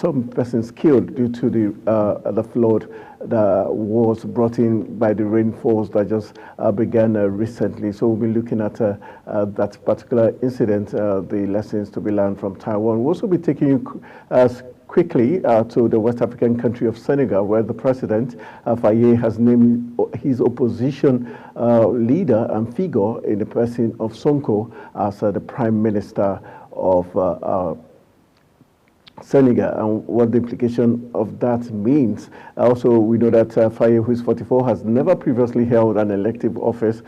some persons killed due to the flood that was brought in by the rainfalls that just began recently. So we'll be looking at that particular incident, the lessons to be learned from Taiwan. We'll also be taking you quickly to the West African country of Senegal, where the president, Faye, has named his opposition leader and figure in the person of Sonko as the prime minister of Senegal, and what the implication of that means. Also, we know that Faye, who is 44, has never previously held an elective office.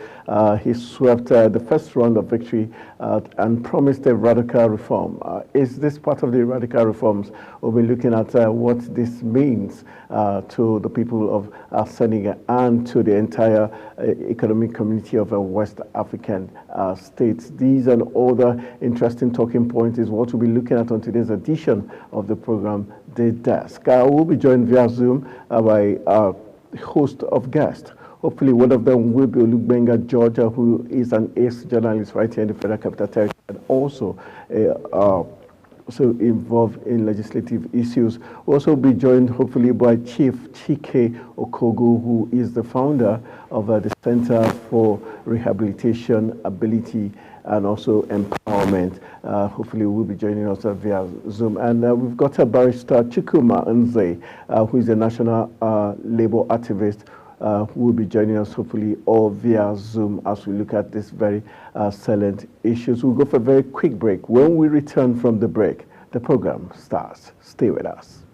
He swept the first round of victory and promised a radical reform. Is this part of the radical reforms? We'll be looking at what this means to the people of Senegal and to the entire economic community of West African states. These and other interesting talking points is what we'll be looking at on today's edition of the program, The Desk. We'll be joined via Zoom by a host of guests. Hopefully one of them will be Olugbenga George, who is an ace journalist right here in the Federal Capital Territory, and also involved in legislative issues. We'll also be joined hopefully by Chief Chike Okogu, who is the founder of the Center for Rehabilitation, Ability, and also Empowerment. Hopefully we'll be joining us via Zoom. And we've got a barrister, Chukuma Nze, who is a national labor activist, who will be joining us hopefully all via Zoom as we look at this very salient issues. We'll go for a very quick break. When we return from the break, the program starts. Stay with us.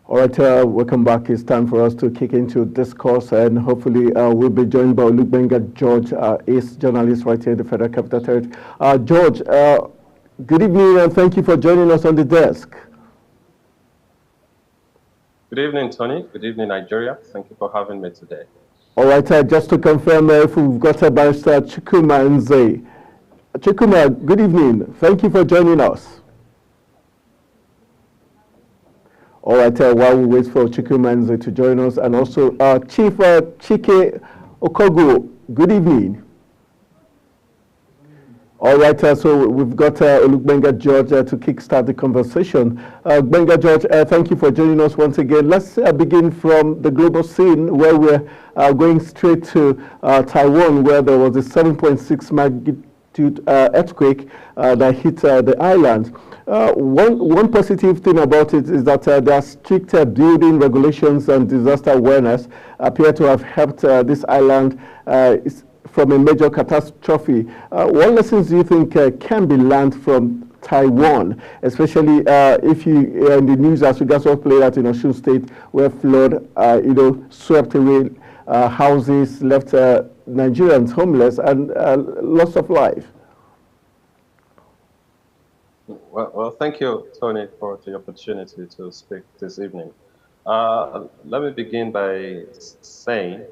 All right, welcome back. It's time for us to kick into discourse, and hopefully we'll be joined by Olugbenga George, ace journalist right here in the Federal Capital Territory. George, good evening, and thank you for joining us on the desk. Good evening, Tony. Good evening, Nigeria. Thank you for having me today. All right, just to confirm, if we've got a barrister, Chukuma Nze. Chukuma, good evening. Thank you for joining us. All right, while we wait for Chukuma Nze to join us, and also Chief Chike Okogu, good evening. All right, so we've got Olugbenga George to kickstart the conversation. Benga George, thank you for joining us once again. Let's begin from the global scene, where we're going straight to Taiwan, where there was a 7.6 magnitude earthquake that hit the island. One positive thing about it is that their strict building regulations and disaster awareness appear to have helped this island from a major catastrophe. What lessons do you think can be learned from Taiwan, especially if you in the news as regards what played out in Osun State, where flood swept away houses, left Nigerians homeless, and loss of life? Well, thank you, Tony, for the opportunity to speak this evening. Let me begin by saying,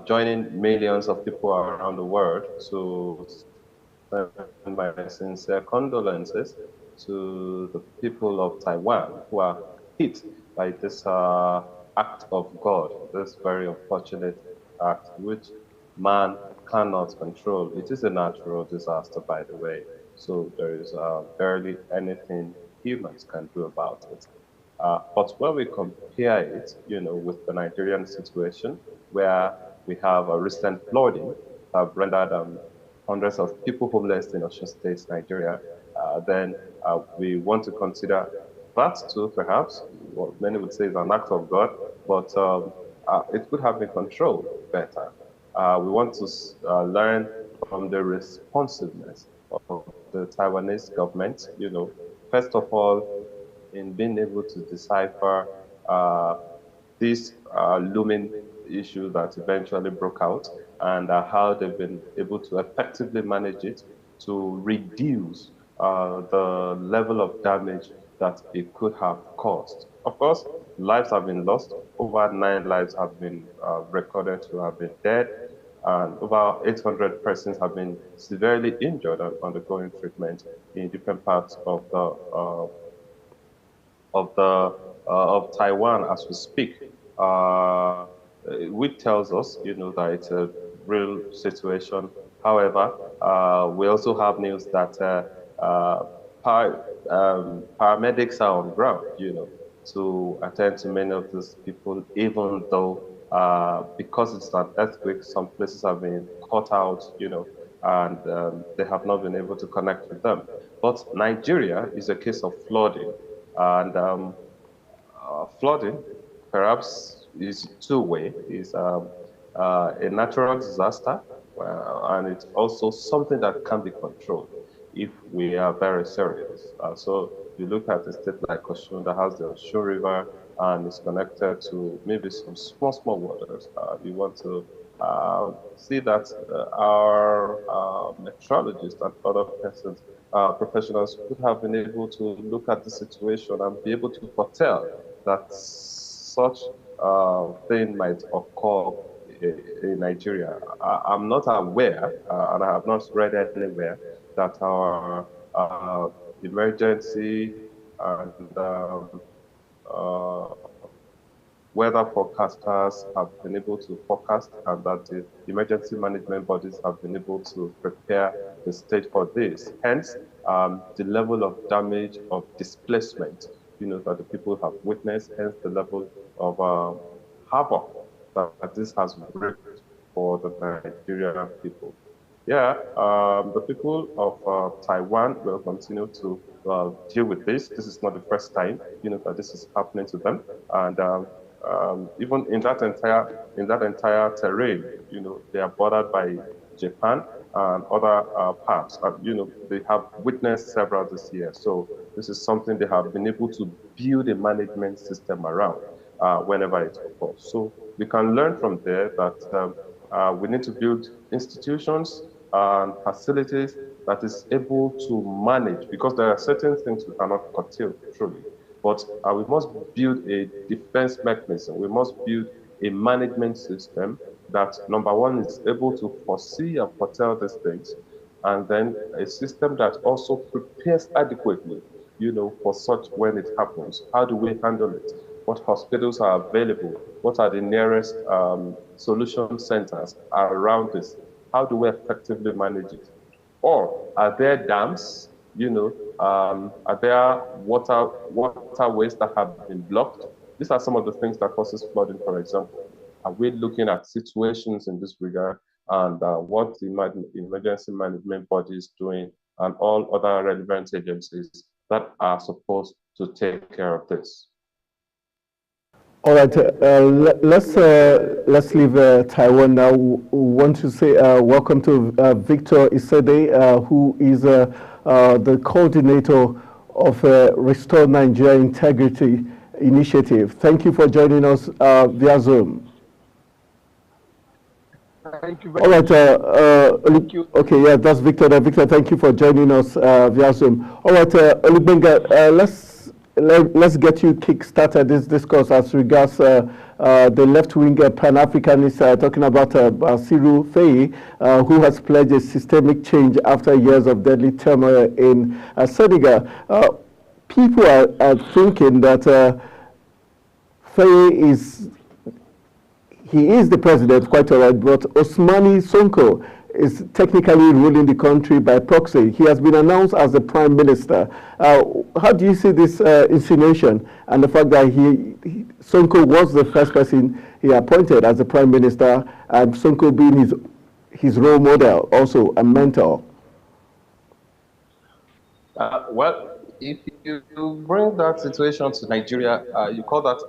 joining millions of people around the world to send my sincere condolences to the people of Taiwan who are hit by this act of God, this very unfortunate act which man cannot control. It is a natural disaster, by the way. So there is barely anything humans can do about it. But when we compare it, with the Nigerian situation, where we have a recent flooding that rendered hundreds of people homeless in Osun State, Nigeria, then we want to consider that too, perhaps. What many would say is an act of God, but it could have been controlled better. We want to learn from the responsiveness of the Taiwanese government, first of all, in being able to decipher this looming issue that eventually broke out, and how they've been able to effectively manage it to reduce the level of damage that it could have caused. Of course, lives have been lost. Over 9 lives have been recorded to have been dead, and over 800 persons have been severely injured and undergoing treatment in different parts of the of Taiwan as we speak, which tells us, that it's a real situation. However, we also have news that paramedics are on ground, to attend to many of these people, even though because it's an earthquake, some places have been cut out, and they have not been able to connect with them. But Nigeria is a case of flooding, and flooding perhaps is two-way. Is a natural disaster, and it's also something that can be controlled if we are very serious. So you look at a state like Osun that has the Osun River and is connected to maybe some small waters. You want to see that our meteorologists and other persons, professionals could have been able to look at the situation and be able to foretell that such thing might occur in Nigeria. I'm not aware, and I have not read anywhere, that our emergency and uh, weather forecasters have been able to forecast, and that the emergency management bodies have been able to prepare the state for this. Hence, the level of damage, of displacement, that the people have witnessed, hence the level of havoc that this has wreaked for the Nigerian people. Yeah, the people of Taiwan will continue to deal with this. This is not the first time, that this is happening to them, and even in that entire terrain, they are bordered by Japan and other parts. They have witnessed several this year. So this is something they have been able to build a management system around whenever it occurs. So we can learn from there that we need to build institutions and facilities that is able to manage, because there are certain things we cannot curtail truly. But we must build a defense mechanism. We must build a management system that, number one, is able to foresee and foretell these things, and then a system that also prepares adequately, for such when it happens. How do we handle it? What hospitals are available? What are the nearest solution centers around this? How do we effectively manage it? Or are there dams? Are there waterways that have been blocked? These are some of the things that causes flooding, for example. Are we looking at situations in this regard, and what the emergency management body is doing, and all other relevant agencies that are supposed to take care of this? All right, let's leave Taiwan now. Want to say welcome to Victor Isede, who is the coordinator of Restore Nigeria Integrity Initiative. Thank you for joining us via Zoom. Thank you very much. Thank you. Okay, yeah, that's Victor. Victor, thank you for joining us via Zoom. All right, Olugbenga, let's get you kick-started this discourse as regards the left-wing Pan-Africanist talking about Bassirou Faye, who has pledged a systemic change after years of deadly turmoil in Senegal. People are thinking that Faye is the president, quite all right, but Ousmane Sonko is technically ruling the country by proxy. He has been announced as the prime minister. How do you see this insinuation and the fact that Sonko was the first person he appointed as the prime minister, and Sonko being his role model, also a mentor? Well, if you bring that situation to Nigeria, you call that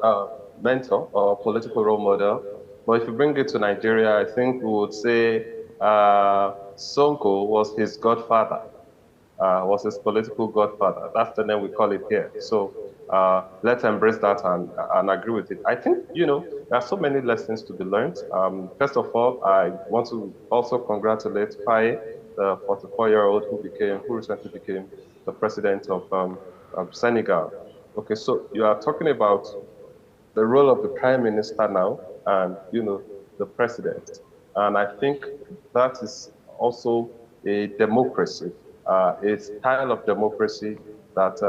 mentor or political role model. But if you bring it to Nigeria, I think we would say Sonko was his godfather, was his political godfather. That's the name we call it here. So let's embrace that and agree with it. I think, there are so many lessons to be learned. First of all, I want to also congratulate Faye, the 44-year-old who recently became the president of Senegal. Okay, so you are talking about the role of the prime minister now, and the president. And I think that is also a democracy, a style of democracy that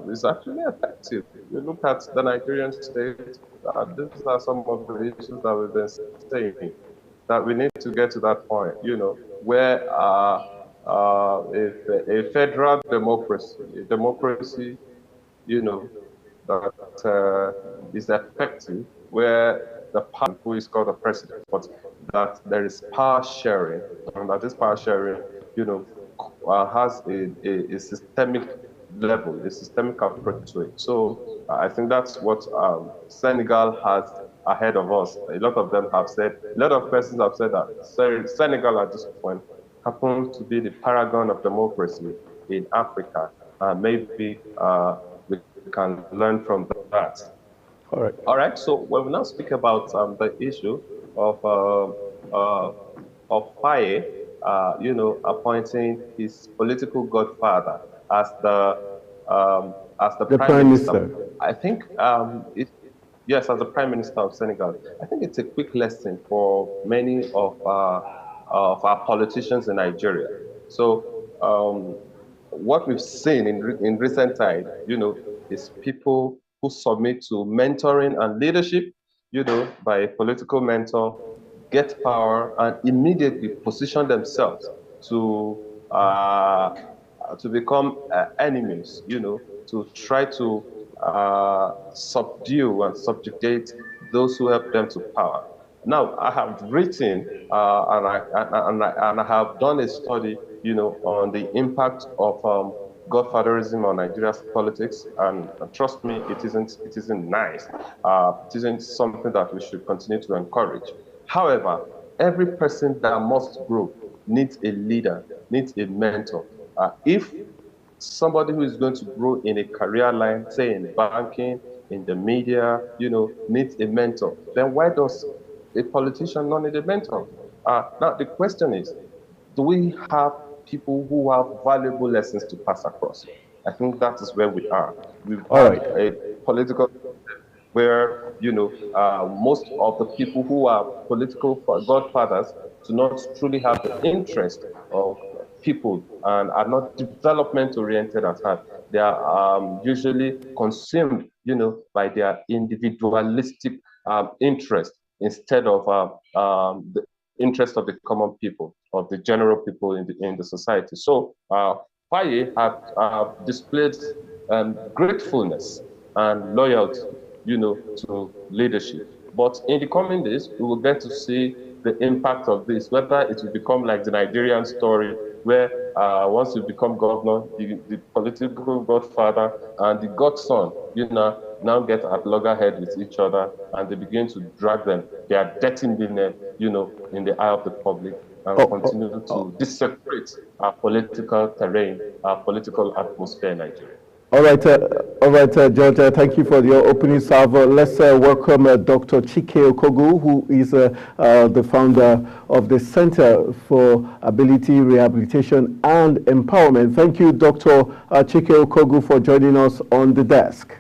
is actually effective. You look at the Nigerian state, these are some of the issues that we've been saying, that we need to get to that point, where a federal democracy, you know, that is effective, where the person who is called the president, but that there is power sharing, and that this power sharing, has a systemic level, a systemic approach to it. So I think that's what Senegal has ahead of us. A lot of them have said, a lot of persons have said that Senegal at this point happens to be the paragon of democracy in Africa, and maybe we can learn from that. All right. All right. So when we now speak about the issue of Faye, appointing his political godfather as the Prime Minister. I think yes, as the Prime Minister of Senegal. I think it's a quick lesson for many of our politicians in Nigeria. So what we've seen in recent times, is people who submit to mentoring and leadership, by a political mentor, get power and immediately position themselves to become enemies, to try to subdue and subjugate those who help them to power. Now, I have written and I have done a study, on the impact of godfatherism on Nigeria's politics, and trust me, it isn't nice. It isn't something that we should continue to encourage. However, every person that must grow needs a leader, needs a mentor. If somebody who is going to grow in a career line, say in banking, in the media, needs a mentor, then why does a politician not need a mentor? Now, the question is, do we have people who have valuable lessons to pass across? I think that is where we are. We've had a political where, most of the people who are political godfathers do not truly have the interest of people and are not development oriented at heart. They are usually consumed, by their individualistic interest instead of the interest of the common people, of the general people in the society. So Faye had displayed gratefulness and loyalty, to leadership. But in the coming days, we will get to see the impact of this, whether it will become like the Nigerian story, where once you become governor, the political godfather and the godson, now get at loggerhead with each other, and they begin to drag their dirty linen, in the eye of the public, and continue to desecrate our political terrain, our political atmosphere in Nigeria. All right, George, thank you for your opening salvo. Let's welcome Dr. Chike Okogu, who is the founder of the Center for Ability Rehabilitation and Empowerment. Thank you, Dr. Chike Okogu, for joining us on the desk.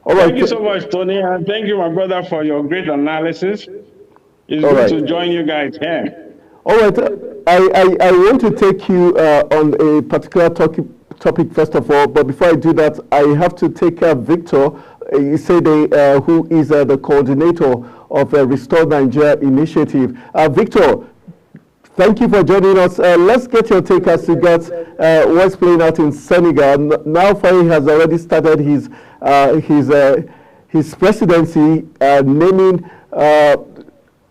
All right. Thank you so much, Tony, and thank you, my brother, for your great analysis. It's good to join you guys here. All right, I want to take you on a particular topic first of all, but before I do that, I have to take Victor Isede, who is the coordinator of Restore Nigeria initiative. Victor, thank you for joining us. Let's get your take as regards what's playing out in Senegal. Now Faye has already started his presidency, naming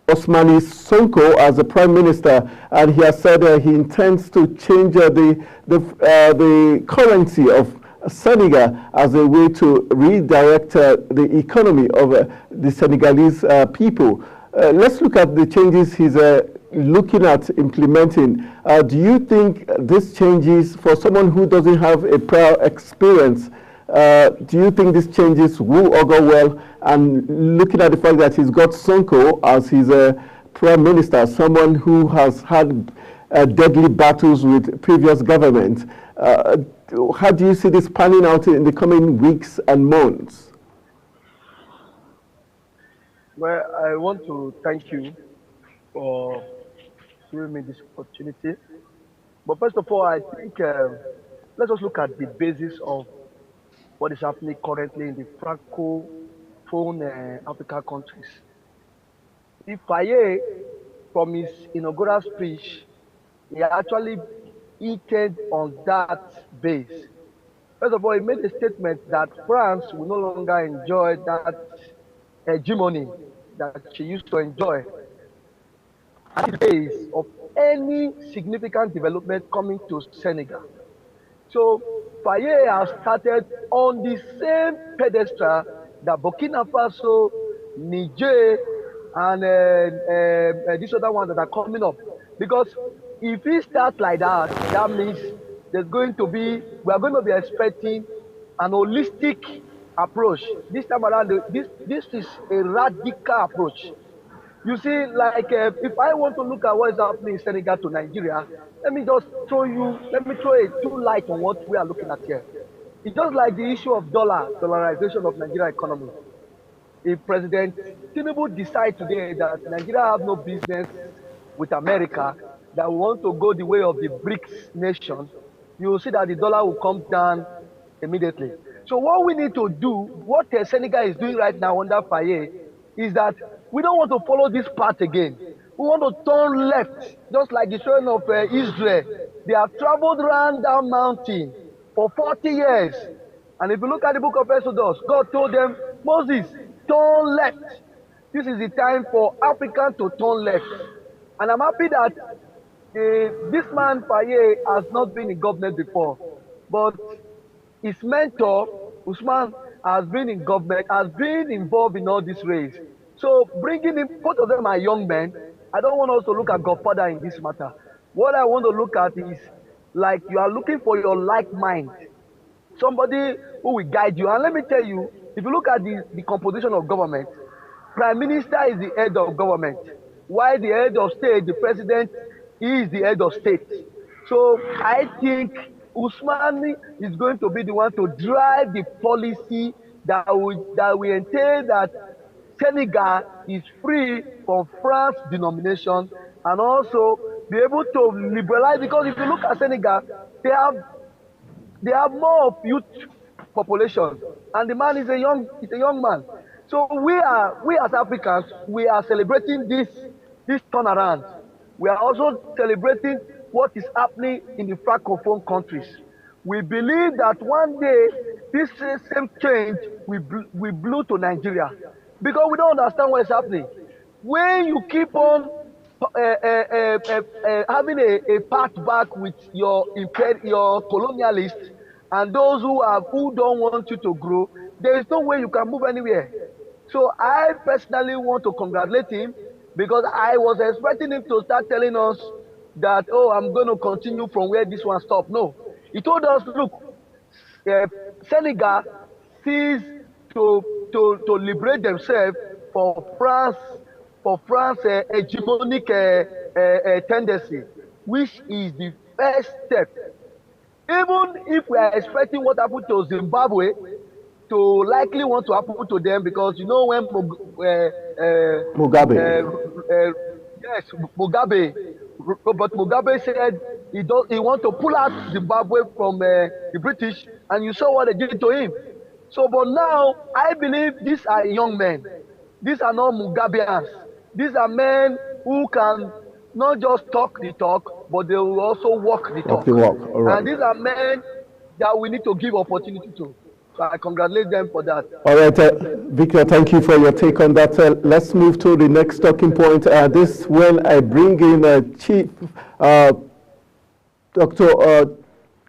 Ousmane Sonko as the prime minister, and he has said he intends to change the currency of Senegal as a way to redirect the economy of the Senegalese people. Let's look at the changes he's looking at implementing. Do you think these changes, for someone who doesn't have a prior experience, do you think these changes will augur well? And looking at the fact that he's got Sonko as his prime minister, someone who has had deadly battles with previous government, how do you see this panning out in the coming weeks and months? Well, I want to thank you for giving me this opportunity. But first of all, I think let us look at the basis of what is happening currently in the Francophone African countries. If Faye, from his inaugural speech, he actually hinted on that base. First of all, he made a statement that France will no longer enjoy that hegemony that she used to enjoy at the base of any significant development coming to Senegal. So Faye has started on the same pedestal that Burkina Faso, Niger, and these other ones that are coming up. Because if he starts like that, that means we are going to be expecting an holistic approach. This time around, this is a radical approach. You see, like if I want to look at what is happening in Senegal to Nigeria, let me throw a two light on what we are looking at here. It's just like the issue of dollarization of Nigeria economy. If President Tinubu decides today that Nigeria have no business with America, that we want to go the way of the BRICS nation, you will see that the dollar will come down immediately. So what we need to do, what Senegal is doing right now under Faye, is that we don't want to follow this path again. We want to turn left, just like the children of Israel. They have traveled around that mountain for 40 years. And if you look at the book of Exodus, God told them, Moses, turn left. This is the time for Africans to turn left. And I'm happy that this man, Faye, has not been in government before. But his mentor, Usman, has been in government, has been involved in all this race. So bringing in, both of them are young men. I don't want us to look at Godfather in this matter. What I want to look at is, like, you are looking for your like mind. Somebody who will guide you. And let me tell you, if you look at the composition of government, Prime Minister is the head of government, while the head of state, the president, is the head of state. So I think Usman is going to be the one to drive the policy that will entail that Senegal is free from France denomination, and also be able to liberalize, because if you look at Senegal, they have more of youth population, and the man is a young man. So we as Africans, we are celebrating this turnaround. We are also celebrating what is happening in the Francophone countries. We believe that one day this same change will blow to Nigeria, because we don't understand what is happening. When you keep on having a path back with your colonialists and those who don't want you to grow, there is no way you can move anywhere. So I personally want to congratulate him, because I was expecting him to start telling us that, oh, I'm going to continue from where this one stopped. No, he told us, look, Senegal sees to liberate themselves for France hegemonic tendency, which is the first step. Even if we are expecting what happened to Zimbabwe to likely want to happen to them, because you know when Robert Mugabe said he want to pull out Zimbabwe from the British, and you saw what they did to him. So, but now I believe these are young men. These are not Mugabeans. These are men who can not just talk the talk, but they will also walk the talk. All right. And these are men that we need to give opportunity to. So I congratulate them for that. All right, Victor, thank you for your take on that. Let's move to the next talking point. This when I bring in Chief Dr.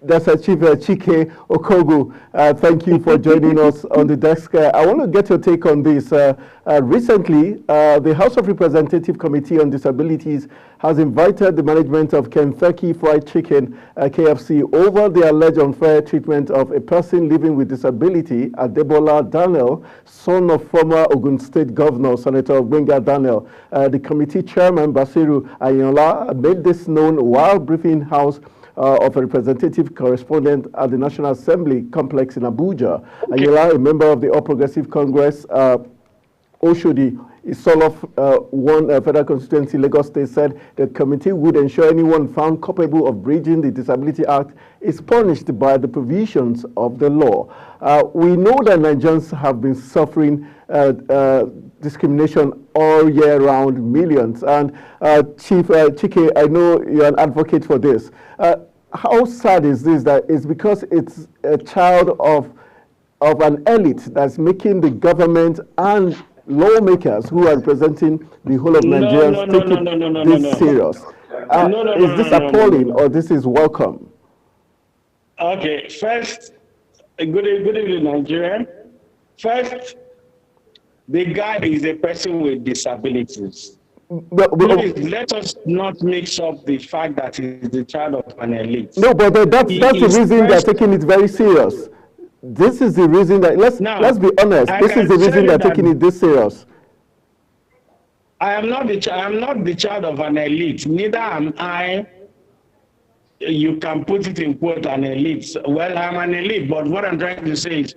That's Chief Chike Okogu. Thank you for joining us on the desk. I want to get your take on this. Recently, the House of Representatives Committee on Disabilities has invited the management of Kentucky Fried Chicken, KFC, over the alleged unfair treatment of a person living with disability, Adebola Daniel, son of former Ogun State Governor, Senator Gbenga Daniel. The committee chairman, Basiru Ayinla, made this known while briefing House of a representative correspondent at the National Assembly complex in Abuja. Okay. Ayinla, a member of the All Progressive Congress, Oshodi Isolof, one federal constituency, Lagos State, said the committee would ensure anyone found culpable of breaching the Disability Act is punished by the provisions of the law. We know that Nigerians have been suffering discrimination all year round, millions. And Chief Chike, I know you're an advocate for this. How sad is this that it's because it's a child of an elite that's making the government and lawmakers who are representing the whole of Nigerians take it this serious? Is this appalling or this is welcome? Okay, first, good evening, Nigeria. First, the guy is a person with disabilities. Please, let us not mix up the fact that he's the child of an elite. No, but that's the reason they're taking it very serious. This is the reason that, let's be honest, this is the reason they're taking it this serious. I am not the child of an elite, neither am I. You can put it in quote, an elite. Well, I'm an elite, but what I'm trying to say is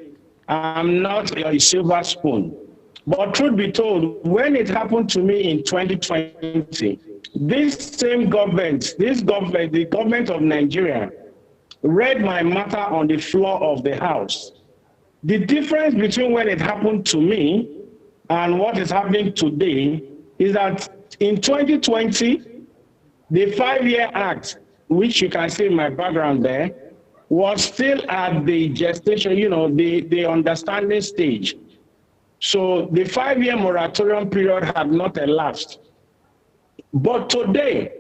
I'm not a silver spoon. But truth be told, when it happened to me in 2020, this same government, the government of Nigeria, read my matter on the floor of the House. The difference between when it happened to me and what is happening today is that in 2020, the 5-year act, which you can see in my background there, was still at the gestation, the understanding stage. So the 5-year moratorium period had not elapsed. But today,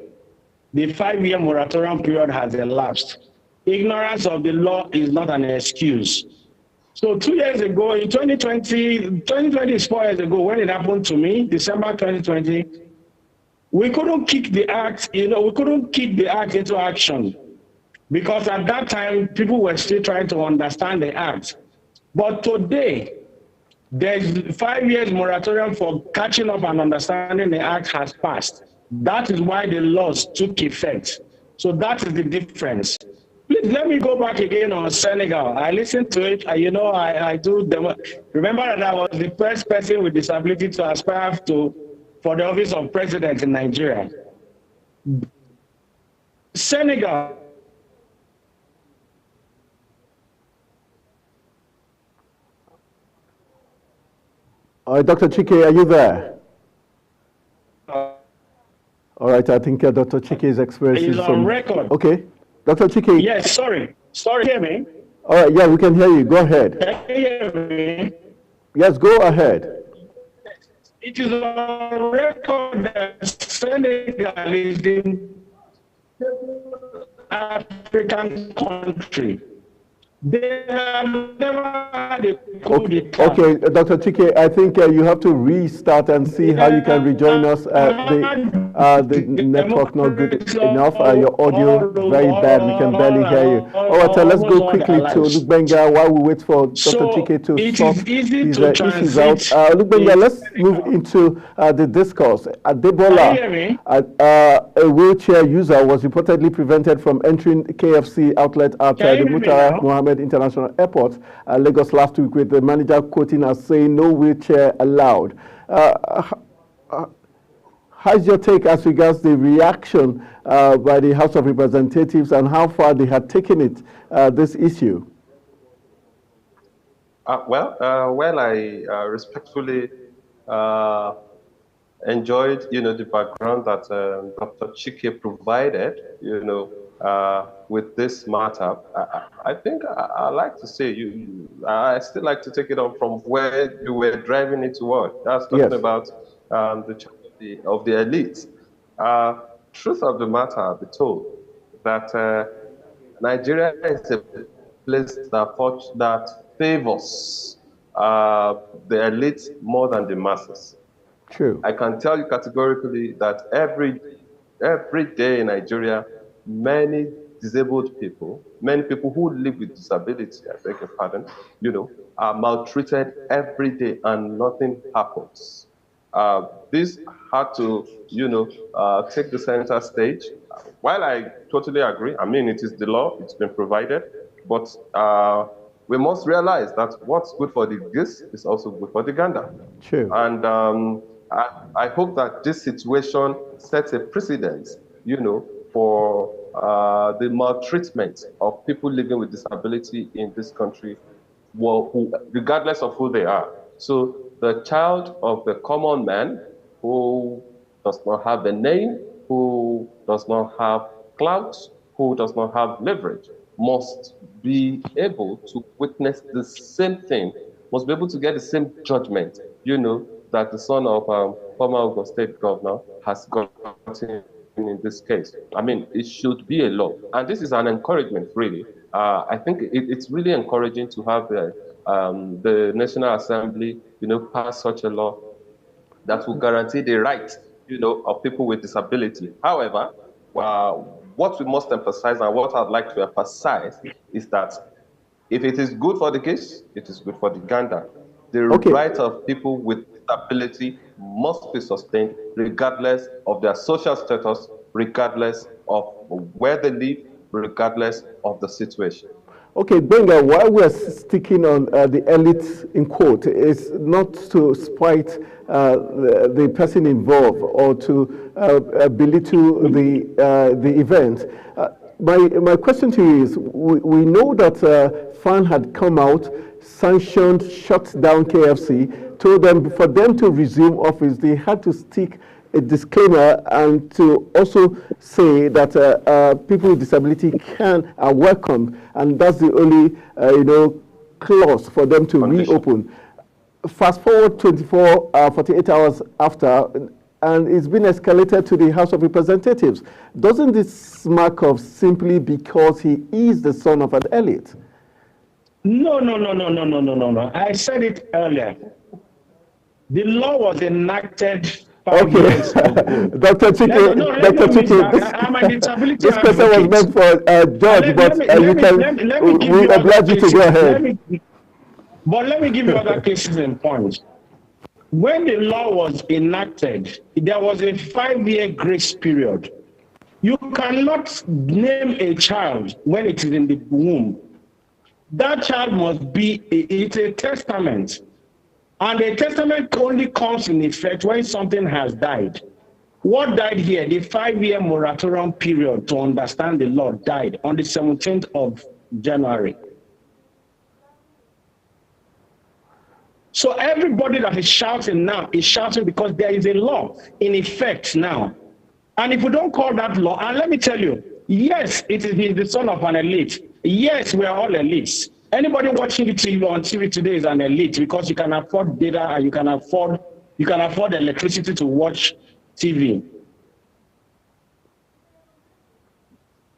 the 5-year moratorium period has elapsed. Ignorance of the law is not an excuse. So 2 years ago, in 2020 is 4 years ago, when it happened to me, December 2020, we couldn't kick the act, we couldn't kick the act into action because at that time, people were still trying to understand the act. But today, there's 5 years moratorium for catching up and understanding the act has passed. That is why the laws took effect. So that is the difference. Please let me go back again on Senegal. I listened to it. I do. Remember that I was the first person with disability to aspire for the office of president in Nigeria. Senegal. Dr. Chike, are you there? All right, I think Dr. Chike is experiencing some... on record. Okay. Dr. Chike. Yes, sorry. Sorry, hear me? All right, yeah, we can hear you. Go ahead. Can you hear me? Yes, go ahead. It is on record that Senegal is the African country. They have never had a coup d'etat. Okay, Dr. Chike, I think you have to restart and see how you can rejoin us. The network not good enough. Your audio very bad. We can barely hear you. All right, let's go quickly to Lukbenga while we wait for Dr. Chike to sort these issues out. Lukbenga, let's move into the discourse. Adebola, a wheelchair user, was reportedly prevented from entering KFC outlet at the Murtala Mohammed International Airport, Lagos, last week, with the manager quoting as saying no wheelchair allowed. How's your take as regards the reaction by the House of Representatives and how far they had taken it, this issue? I respectfully enjoyed, the background that Dr. Chike provided, with this matter. I think I like to say I still like to take it on from where you were driving it toward. That's talking about the child of the elite. Truth of the matter be told that Nigeria is a place that favors the elite more than the masses. True. I can tell you categorically that every day in Nigeria, many disabled people, many people who live with disability, I beg your pardon, are maltreated every day and nothing happens. This had to, take the center stage. While I totally agree, I mean, it is the law, it's been provided, but we must realize that what's good for the geese is also good for the gander. True. And I hope that this situation sets a precedent, for the maltreatment of people living with disability in this country, regardless of who they are. So the child of the common man who does not have a name, who does not have clout, who does not have leverage, must be able to witness the same thing, must be able to get the same judgment, that the son of former Ogun State governor has gotten in this case. I mean, it should be a law. And this is an encouragement, really. I think it's really encouraging to have the National Assembly, pass such a law that will guarantee the right, of people with disability. However, what we must emphasize and what I'd like to emphasize is that if it is good for the case, it is good for the gander. The right of people with disability must be sustained regardless of their social status, regardless of where they live, regardless of the situation. Okay, Benga, while we're sticking on the elite in quote, is not to spite the person involved or to belittle the event. My question to you is, we know that FAN had come out, sanctioned, shut down KFC, told them for them to resume office, they had to stick a disclaimer and to also say that people with disability are welcome, and that's the only clause for them to reopen. Fast forward 48 hours after, and it's been escalated to the House of Representatives. Doesn't this smack of simply because he is the son of an elite? No. I said it earlier. The law was enacted 5 years ago. Dr. Chike, this question was meant for George, but we oblige you to go ahead. But let me give you other cases in point. When the law was enacted, there was a 5-year grace period. You cannot name a child when it is in the womb. That child must be, it's a testament. And a testament only comes in effect when something has died. What died here? The 5-year moratorium period to understand the law died on the 17th of January. So everybody that is shouting now is shouting because there is a law in effect now. And if we don't call that law, and let me tell you, yes, he is the son of an elite. Yes, we are all elites. Anybody watching the TV on TV today is an elite because you can afford data and you can afford electricity to watch TV.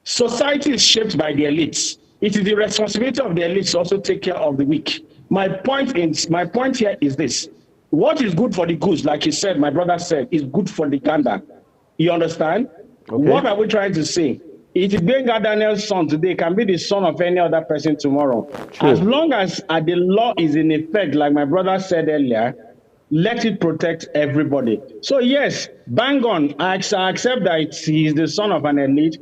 Society is shaped by the elites. It is the responsibility of the elites to also take care of the weak. My point here is this: what is good for the goose, like you said, my brother said, is good for the gander. You understand? Okay. What are we trying to say? It is Benga Daniel's son today, can be the son of any other person tomorrow. True. As long as the law is in effect, like my brother said earlier, let it protect everybody. So yes, bang on, I accept that he is the son of an elite.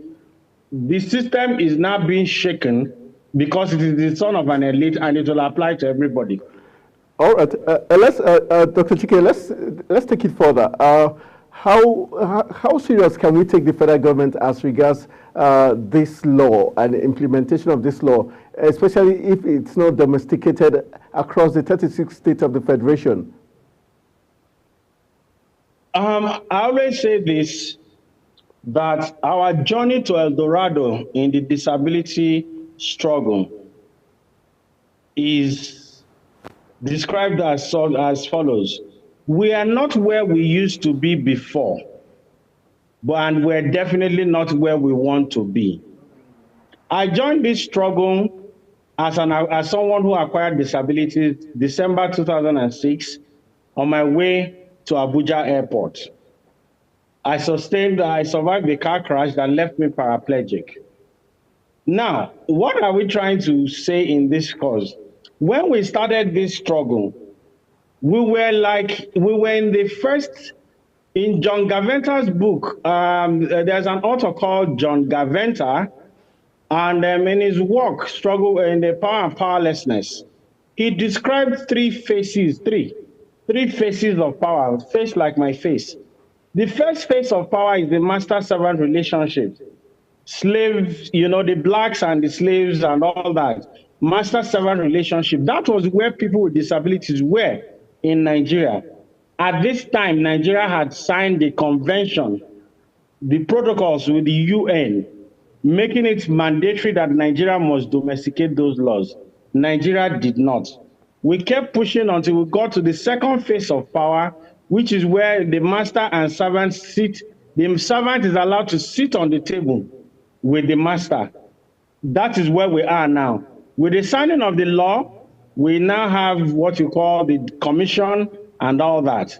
The system is now being shaken because it is the son of an elite and it will apply to everybody. All right, Dr. Chike, let's take it further. How serious can we take the federal government as regards this law and the implementation of this law, especially if it's not domesticated across the 36 states of the Federation? I always say this, that our journey to El Dorado in the disability struggle is described as follows. We are not where we used to be before, and we're definitely not where we want to be. I joined this struggle as someone who acquired disabilities December 2006 on my way to Abuja Airport. I survived a car crash that left me paraplegic. Now, what are we trying to say in this cause? When we started this struggle, we were in John Gaventa's book, there's an author called John Gaventa, and in his work, Struggle in the Power and Powerlessness, he described three three phases of power, face like my face. The first phase of power is the master-servant relationship. Slaves, the blacks and the slaves and all that. Master-servant relationship. That was where people with disabilities were in Nigeria. At this time, Nigeria had signed the convention, the protocols with the UN, making it mandatory that Nigeria must domesticate those laws. Nigeria did not. We kept pushing until we got to the second phase of power, which is where the master and servant sit. The servant is allowed to sit on the table with the master. That is where we are now. With the signing of the law, we now have what you call the commission and all that,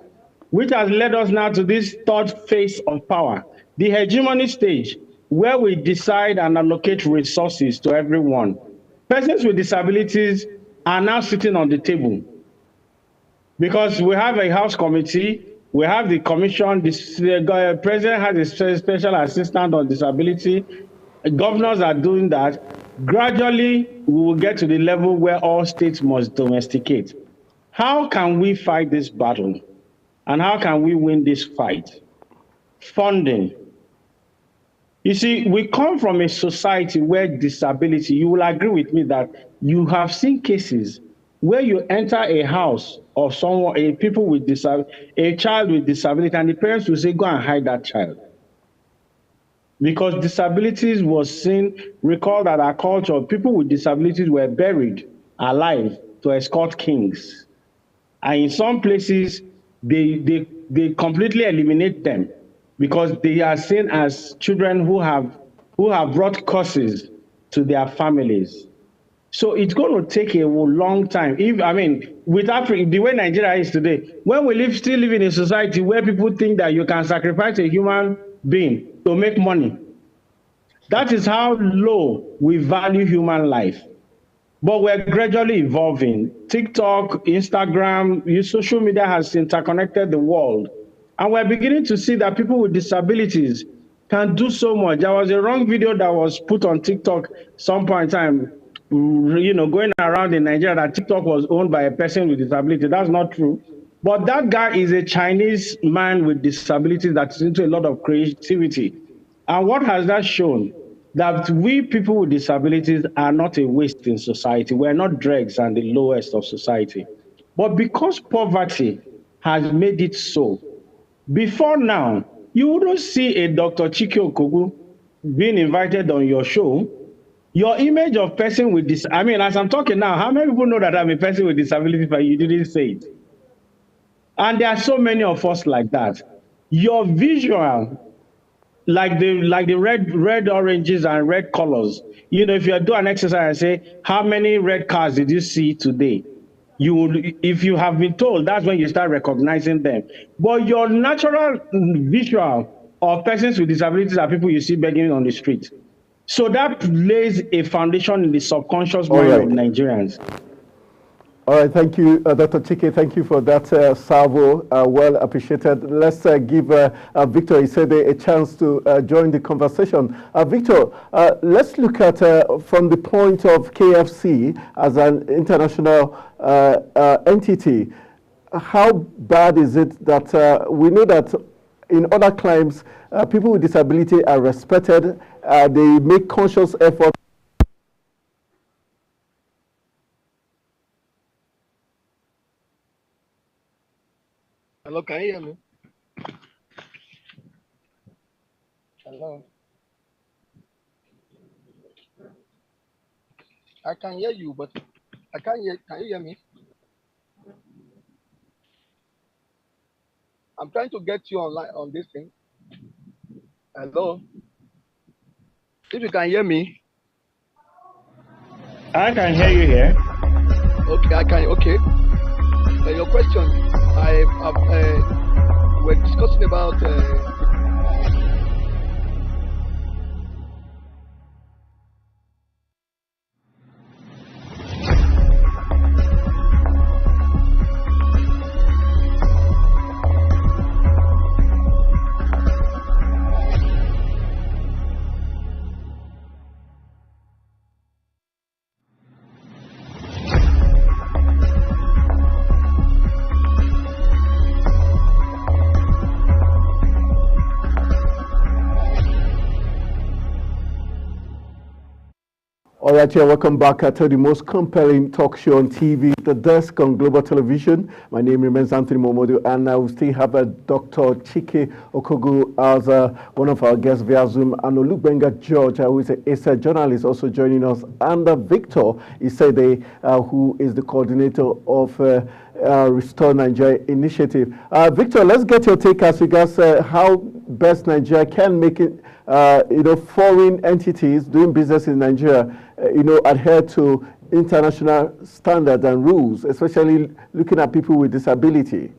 which has led us now to this third phase of power, the hegemony stage, where we decide and allocate resources to everyone. Persons with disabilities are now sitting on the table because we have a House committee, we have the commission, the president has a special assistant on disability, governors are doing that. Gradually, we will get to the level where all states must domesticate. How can we fight this battle? And how can we win this fight? Funding. You see, we come from a society where disability, you will agree with me that you have seen cases where you enter a house of someone, a people with disability, a child with disability, and the parents will say, go and hide that child. Because disabilities was seen, recall that our culture, people with disabilities were buried alive to escort kings. And in some places, they completely eliminate them because they are seen as children who have brought curses to their families. So it's going to take a long time. With Africa, the way Nigeria is today, when we still live in a society where people think that you can sacrifice a human being to make money, that is how low we value human life. But we're gradually evolving. TikTok, Instagram, social media has interconnected the world. And we're beginning to see that people with disabilities can do so much. There was a wrong video that was put on TikTok some point in time, going around in Nigeria that TikTok was owned by a person with disability. That's not true. But that guy is a Chinese man with disabilities that is into a lot of creativity. And what has that shown? That we people with disabilities are not a waste in society. We're not dregs and the lowest of society. But because poverty has made it so, before now, you wouldn't see a Dr. Chike Okogu being invited on your show. Your image of person with this, as I'm talking now, how many people know that I'm a person with disability, but you didn't say it? And there are so many of us like that. Your visual, like the red oranges and red colors. If you do an exercise and say, how many red cars did you see today? If you have been told, that's when you start recognizing them. But your natural visual of persons with disabilities are people you see begging on the street. So that lays a foundation in the subconscious mind of Nigerians. All right, thank you, Dr. Chike. Thank you for that salvo. Well appreciated. Let's give Victor Isede a chance to join the conversation. Victor, let's look at from the point of KFC as an international entity. How bad is it that we know that in other climes, people with disability are respected. They make conscious effort. Hello, can you hear me? Hello. I can hear you, but I can't hear. Can you hear me? I'm trying to get you online on this thing. Hello. If you can hear me. I can hear you here. Okay, I can. Okay. Your question, we're discussing about right, yeah, welcome back to the most compelling talk show on TV, The Desk on Global Television. My name remains Anthony Momodu, and I will still have Dr. Chike Okogu as one of our guests via Zoom, and Olugbenga George, who is a journalist, also joining us, and Victor Isede, who is the coordinator of Restore Nigeria initiative. Victor, let's get your take as regards how best Nigeria can make it, foreign entities doing business in Nigeria, adhere to international standards and rules, especially looking at people with disability.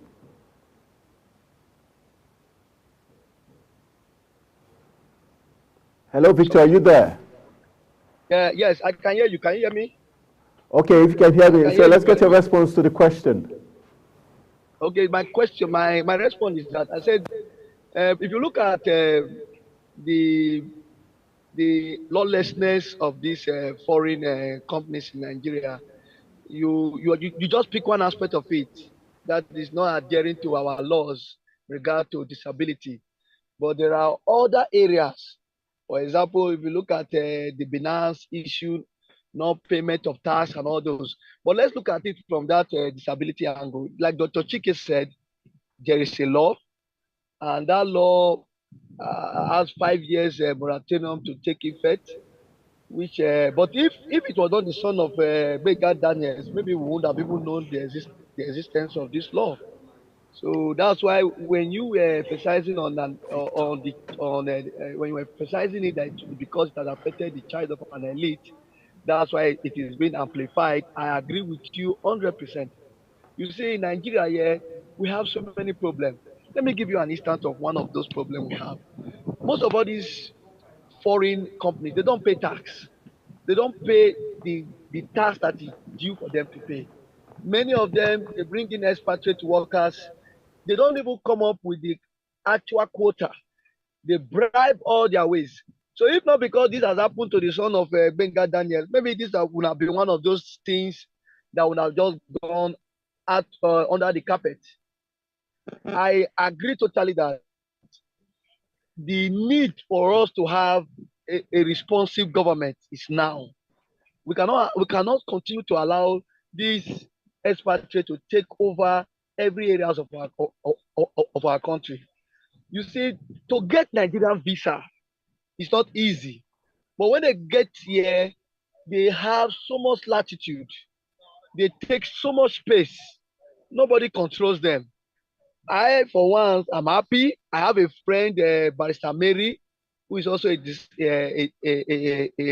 Hello, Victor, are you there? Yes, I can hear you. Can you hear me? Okay, if you can hear me, so let's get your response to the question. Okay, my response is that I said, if you look at the lawlessness of these foreign companies in Nigeria, you just pick one aspect of it that is not adhering to our laws regard to disability, but there are other areas. For example, if you look at the Binance issue, no payment of tax and all those. But let's look at it from that disability angle. Like Dr. Chike said, there is a law, and that law has 5 years moratorium to take effect. Which, but if it was not the son of Benga Daniels, maybe we would have even known the existence of this law. So that's why when you were emphasizing when you were emphasizing it that because it has affected the child of an elite, that's why it is being amplified. I agree with you 100%. You see, in Nigeria, yeah, we have so many problems. Let me give you an instance of one of those problems we have. Most of all these foreign companies, they don't pay tax. They don't pay the tax that is due for them to pay. Many of them, they bring in expatriate workers. They don't even come up with the actual quota. They bribe all their ways. So if not because this has happened to the son of Benga Daniel, maybe this would have been one of those things that would have just gone out under the carpet. I agree totally that the need for us to have a responsive government is now. We cannot continue to allow these expatriates to take over every areas of our country. You see, to get Nigerian visa is not easy. But when they get here, they have so much latitude. They take so much space. Nobody controls them. I, for once, I'm happy. I have a friend, Barrister Mary, who is also a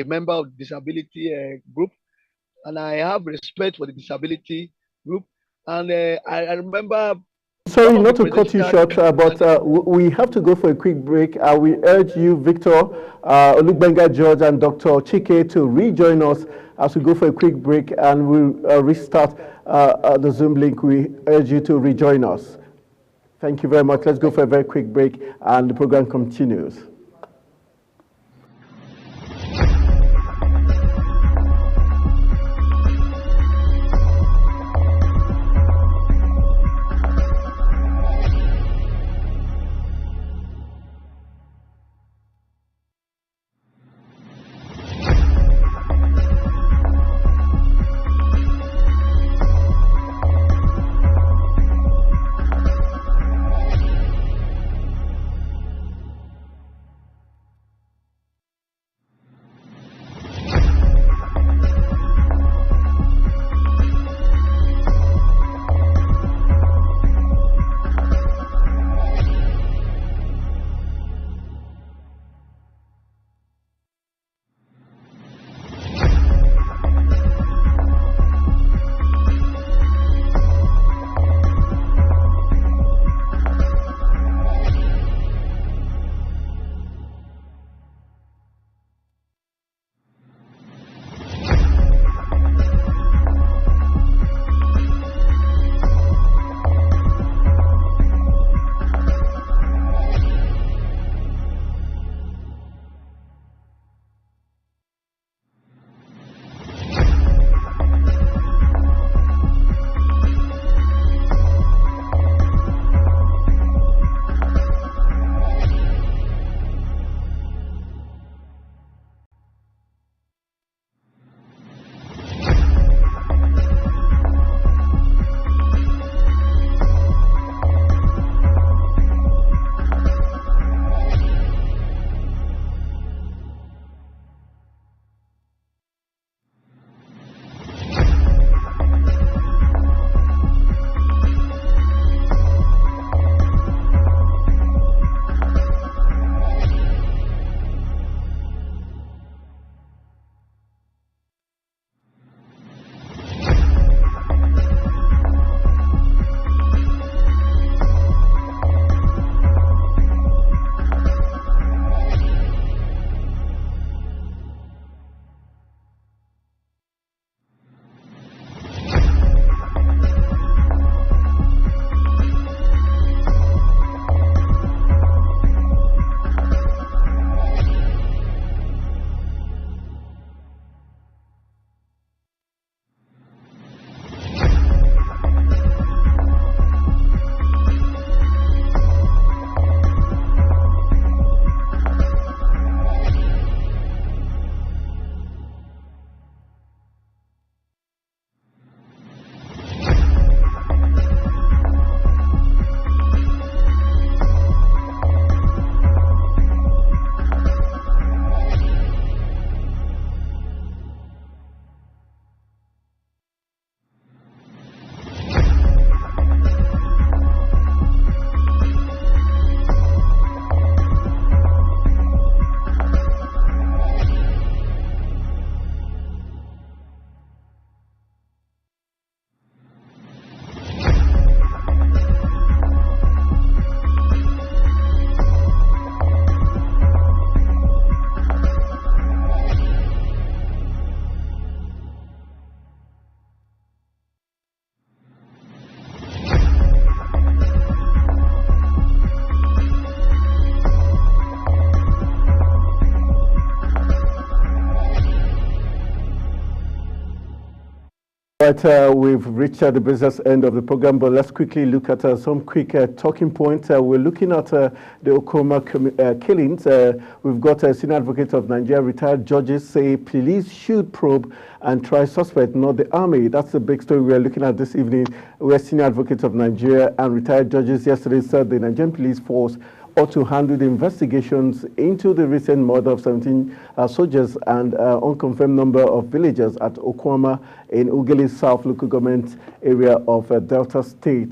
member of the disability group. And I have respect for the disability group. And I remember... Sorry not to cut you short, but we have to go for a quick break. We urge you, Victor, Olugbenga George, and Dr. Chike to rejoin us as we go for a quick break, and we'll restart the Zoom link. We urge you to rejoin us. Thank you very much. Let's go for a very quick break, and the program continues. Right, we've reached the business end of the program, but let's quickly look at some quick talking points. We're looking at the Oklahoma killings. We've got a senior advocate of Nigeria, retired judges say police should probe and try suspect, not the army. That's the big story we're looking at this evening, where senior advocate of Nigeria and retired judges yesterday said the Nigerian police force ought to handle the investigations into the recent murder of 17 soldiers and unconfirmed number of villagers at Okwama in Ughelli South local government area of Delta State.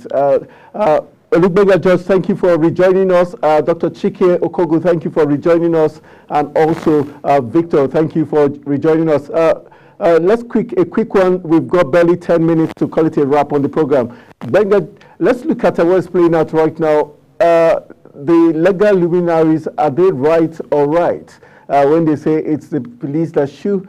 Olugbega George, thank you for rejoining us. Dr. Chike Okogu, thank you for rejoining us. And also, Victor, thank you for rejoining us. Let's a quick one. We've got barely 10 minutes to call it a wrap on the program. Benga, let's look at what's playing out right now. The legal luminaries, are they right or right when they say it's the police that should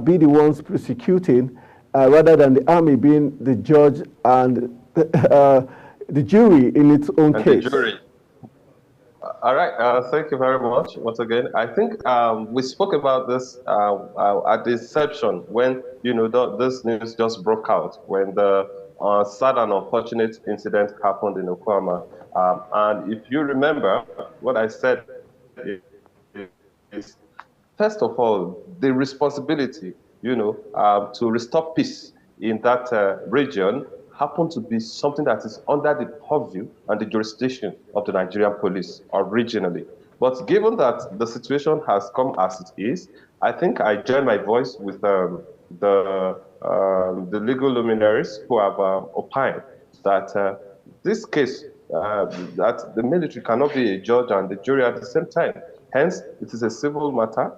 be the ones prosecuting rather than the army being the judge and the jury in its own case? The jury. All right, thank you very much once again. I think we spoke about this at the inception when, this news just broke out, when the sad and unfortunate incident happened in Oklahoma. And if you remember, what I said is, first of all, the responsibility, to restore peace in that region happened to be something that is under the purview and the jurisdiction of the Nigerian police originally. But given that the situation has come as it is, I think I join my voice with the legal luminaries who have opined that this case, that the military cannot be a judge and the jury at the same time. Hence, it is a civil matter.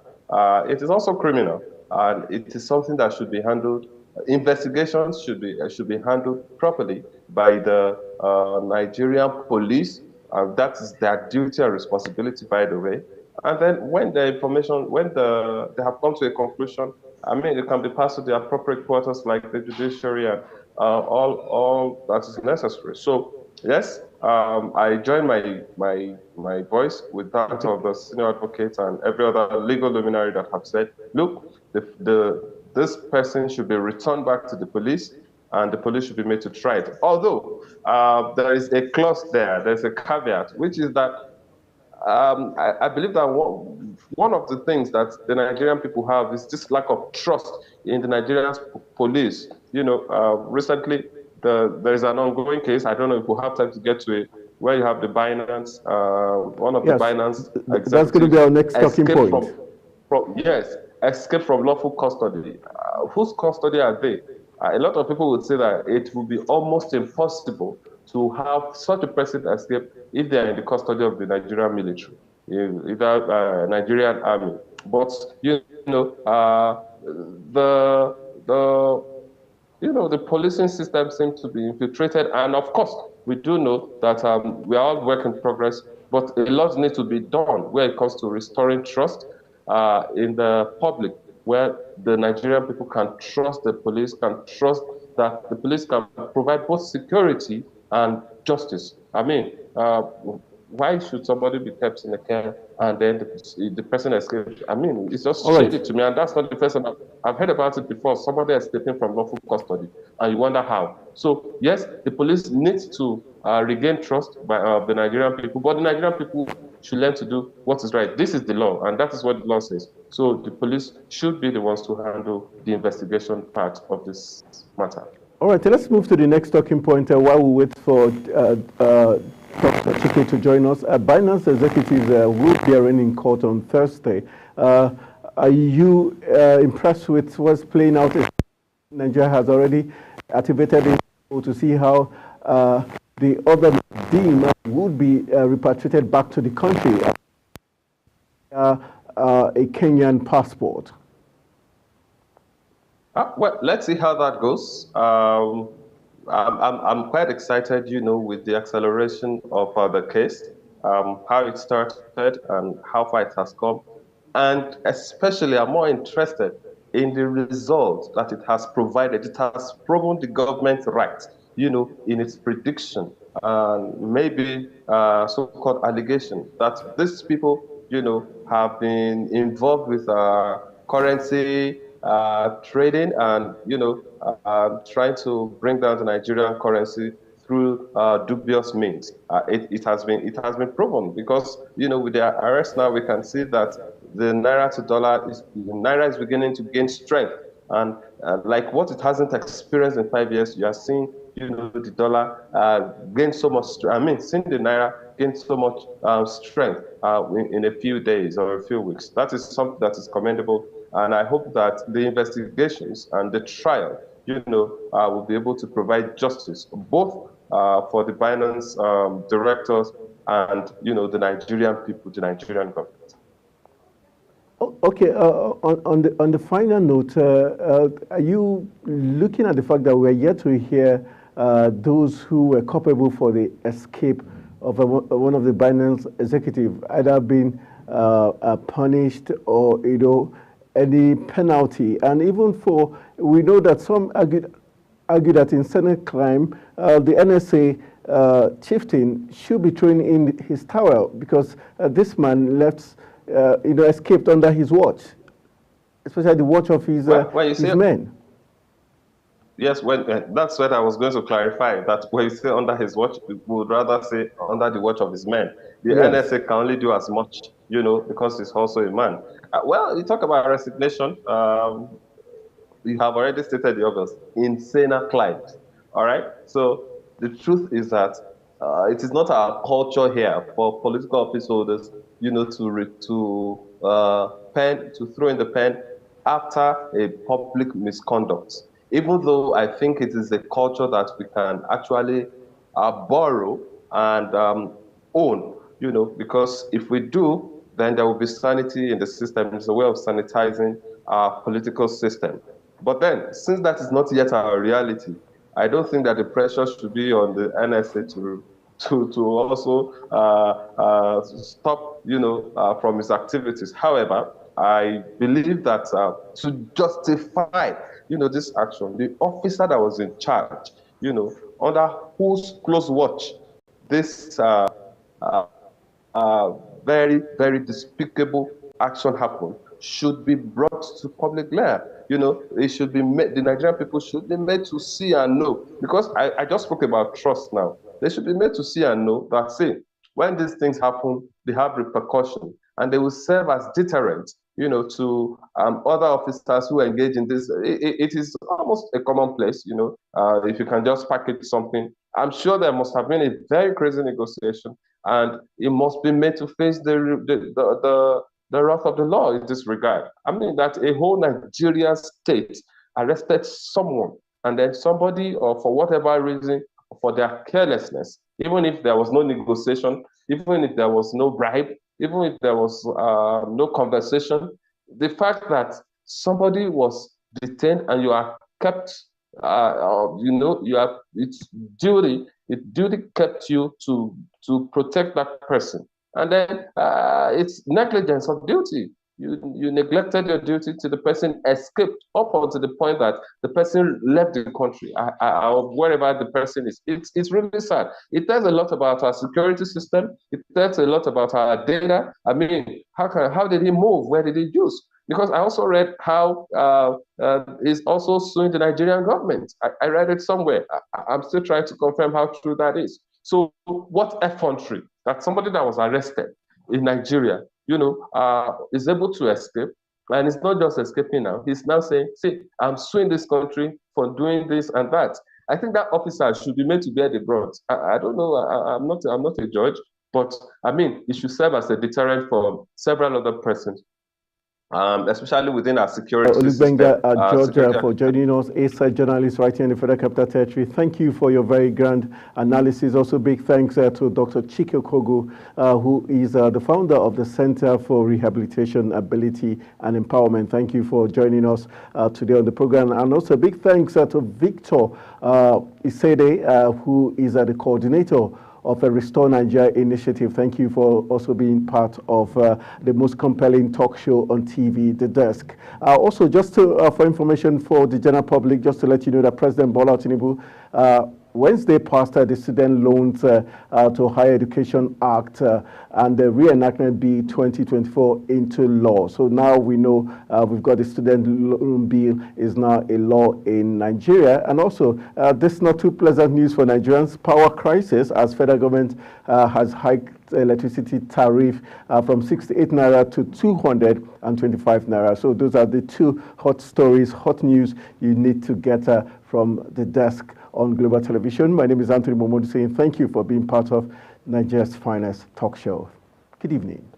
It is also criminal, and it is something that should be handled. Investigations should be handled properly by the Nigerian police. That is their duty and responsibility, by the way. And then when the information, they have come to a conclusion, it can be passed to the appropriate quarters like the judiciary and all that is necessary. So yes, I join my voice with that of the senior advocate and every other legal luminary that have said, look, this person should be returned back to the police and the police should be made to try it. Although there is a clause there's a caveat, which is that I believe that one of the things that the Nigerian people have is this lack of trust in the Nigerian police. Recently, there is an ongoing case. I don't know if we'll have time to get to it, where you have the Binance, one of the Binance executives. That's going to be our next talking point. Escape from lawful custody. Whose custody are they? A lot of people would say that it would be almost impossible to have such a person escape if they are in the custody of the Nigerian military, either Nigerian army. But the policing system seems to be infiltrated, and of course, we do know that we are all work in progress, but a lot needs to be done when it comes to restoring trust in the public, where the Nigerian people can trust the police, can trust that the police can provide both security and justice. Why should somebody be kept in the care and then the person escapes? It's just shady to me, and that's not the first time I've heard about it before. Somebody escaping from lawful custody, and you wonder how. So yes, the police needs to regain trust of the Nigerian people, but the Nigerian people should learn to do what is right. This is the law, and that is what the law says. So the police should be the ones to handle the investigation part of this matter. All right, let's move to the next talking point while we wait for Dr. Chike to join us. Binance executives will be arraigned in court on Thursday. Are you impressed with what's playing out? Nigeria has already activated it to see how the other dean would be repatriated back to the country. A Kenyan passport. Well, let's see how that goes. I'm quite excited, with the acceleration of the case, how it started and how far it has come. And especially, I'm more interested in the result that it has provided. It has proven the government right, in its prediction, maybe so-called allegation that these people, have been involved with currency trading and, trying to bring down the Nigerian currency through dubious means. It has been proven because, with their arrest now, we can see that the naira to dollar the naira is beginning to gain strength. And like what it hasn't experienced in 5 years, you are seeing, the dollar gain so much. Seeing the naira gain so much strength in a few days or a few weeks. That is something that is commendable. And I hope that the investigations and the trial, will be able to provide justice both for the Binance directors and, the Nigerian people, the Nigerian government. Okay, on the final note, are you looking at the fact that we're yet to hear those who were culpable for the escape of one of the Binance executives either being punished or, any penalty? And even we know that some argue that in certain crime, the NSA chieftain should be thrown in his tower because this man left, escaped under his watch, especially the watch of his men. Yes, that's what I was going to clarify, that when you say under his watch, we would rather say under the watch of his men. The NSA can only do as much, because he's also a man. Well, you talk about resignation. You have already stated the obvious, insaner climbs. All right. So the truth is that it is not our culture here for political office holders, to throw in the pen after a public misconduct. Even though I think it is a culture that we can actually borrow and own, because if we do, then there will be sanity in the system. It's a way of sanitizing our political system. But then, since that is not yet our reality, I don't think that the pressure should be on the NSA to also stop, from its activities. However, I believe that to justify, this action, the officer that was in charge, under whose close watch this very, very despicable action happened, should be brought to public glare. It should be made, the Nigerian people should be made to see and know, because I just spoke about trust now. They should be made to see and know that, see, when these things happen, they have repercussions, and they will serve as deterrent, to other officers who engage in this. It is almost a commonplace, if you can just package something. I'm sure there must have been a very crazy negotiation, and it must be made to face the wrath of the law in this regard. That a whole Nigerian state arrested someone, and then somebody, or for whatever reason, for their carelessness, even if there was no negotiation, even if there was no bribe, even if there was no conversation, the fact that somebody was detained and you are kept, it duty kept you to protect that person. And then it's negligence of duty. You neglected your duty to the person, escaped up until the point that the person left the country, or wherever the person is. It's really sad. It tells a lot about our security system. It tells a lot about our data. How did he move? Where did he use? Because I also read how he's also suing the Nigerian government. I read it somewhere. I'm still trying to confirm how true that is. So what effrontery that somebody that was arrested in Nigeria, is able to escape. And it's not just escaping now. He's now saying, see, I'm suing this country for doing this and that. I think that officer should be made to bear the brunt. I don't know. I'm not a judge, but it should serve as a deterrent for several other persons. Especially within our security system. George, for joining us, a side journalist writing in the Federal Capital Territory. Thank you for your very grand analysis. Also, big thanks to Dr. Chike Okogu, who is the founder of the Center for Rehabilitation, Ability and Empowerment. Thank you for joining us today on the program. And also, big thanks to Victor Isede, who is the coordinator of a Restore Nigeria initiative. Thank you for also being part of the most compelling talk show on TV, The Desk. Also, just for information for the general public, just to let you know that President Bola Tinubu Wednesday passed the Student Loans to Higher Education Act and the Reenactment Bill 2024 into law. So now we know we've got the Student Loan Bill is now a law in Nigeria. And also, this is not too pleasant news for Nigerians. Power crisis as federal government has hiked electricity tariff from 68 naira to 225 naira. So those are the two hot stories, hot news you need to get from the desk on Global Television. My name is Anthony Momodu saying thank you for being part of Nigeria's finest talk show. Good evening.